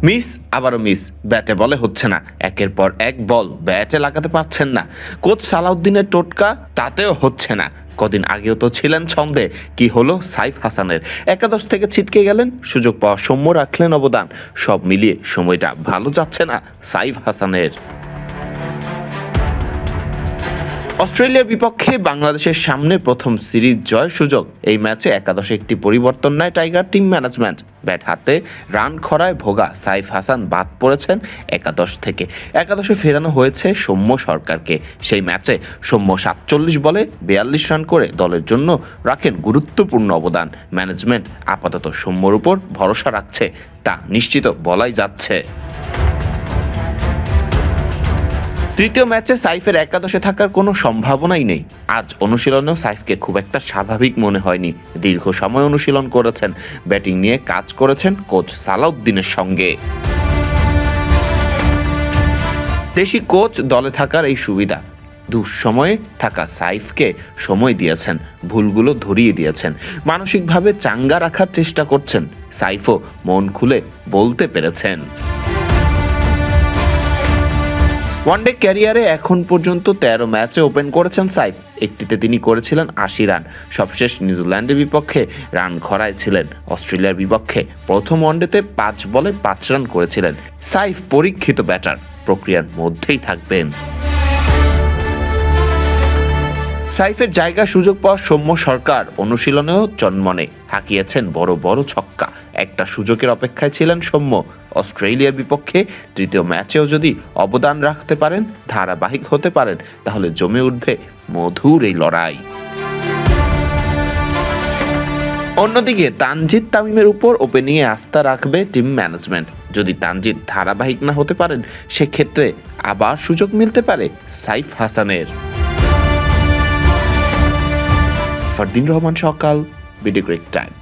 Miss আবারও miss, ব্যাটে বলে হচ্ছে না, একের পর এক বল ব্যাটে লাগাতে পারছেন না। কোচ সালাউদ্দিনের টোটকা, তাতেও হচ্ছে না। কদিন আগেও তো ছিলেন ছন্দে, কি হলো সাইফ হাসানের? একাদশ থেকে ছিটকে গেলেন, সুযোগ পাওয়া সৌম্য রাখলেন অবদান। সব মিলিয়ে সময়টা ভালো যাচ্ছে না সাইফ হাসানের। অস্ট্রেলিয়ার বিপক্ষে বাংলাদেশের সামনে প্রথম সিরিজ জয়ের সুযোগ। এই ম্যাচে একাদশে একটি পরিবর্তন নেয় টাইগার টিম ম্যানেজমেন্ট। ব্যাট হাতে রান খরায় ভোগা সাইফ হাসান বাদ পড়েছেন একাদশ থেকে। একাদশে ফেরানো হয়েছে সৌম্য সরকারকে। সেই ম্যাচে সৌম্য 47 বলে 42 রান করে দলের জন্য রাখেন গুরুত্বপূর্ণ অবদান। ম্যানেজমেন্ট আপাতত সৌম্যর উপর ভরসা রাখছে, তা নিশ্চিত বলাই যাচ্ছে। তৃতীয় ম্যাচে সাইফের একাদশে থাকার কোনো সম্ভাবনাই নেই। আজ অনুশীলনেও সাইফকে খুব একটা স্বাভাবিক মনে হয়নি। দীর্ঘ সময় অনুশীলন করেছেন, ব্যাটিং নিয়ে কাজ করেছেন কোচ সালাউদ্দিনের সঙ্গে। দেশি কোচ দলে থাকার এই সুবিধা। দুঃসময়ে থাকা সাইফকে সময় দিয়েছেন, ভুলগুলো ধরিয়ে দিয়েছেন, মানসিকভাবে চাঙ্গা রাখার চেষ্টা করছেন। সাইফও মন খুলে বলতে পেরেছেন। ওয়ানডে ক্যারিয়ারে এখন পর্যন্ত 13 ম্যাচে ওপেন করেছেন সাইফ। একটিতে তিনি করেছিলেন 80 রান। সবশেষ নিউজিল্যান্ডের বিপক্ষে রান খরায় ছিলেন। অস্ট্রেলিয়ার বিপক্ষে প্রথম ওয়ানডেতে 5 বলে 5 রান করেছিলেন। সাইফ পরীক্ষিত ব্যাটার, প্রক্রিয়ার মধ্যেই থাকবেন। সাইফের জায়গা সুযোগ পাওয়া সৌম্য সরকার অনুশীলনেও চনমনে হাঁকিয়েছেন বড় বড় ছক্কা। একটা সুযোগের অপেক্ষায় ছিলেন সৌম্য। অস্ট্রেলিয়ার বিপক্ষে তৃতীয় ম্যাচেও যদি অবদান রাখতে পারেন, ধারাবাহিক হতে পারেন, তাহলে জমে উঠবে মধুর এই লড়াই। অন্যদিকে তানজিদ তামিমের উপর ওপেনিংয়ে আস্থা রাখবে টিম ম্যানেজমেন্ট। যদি তানজিদ ধারাবাহিক না হতে পারেন, সেক্ষেত্রে আবার সুযোগ মিলতে পারে সাইফ হাসানের। ফারদিন রহমান সকাল, বিডি ক্রিক টাইম।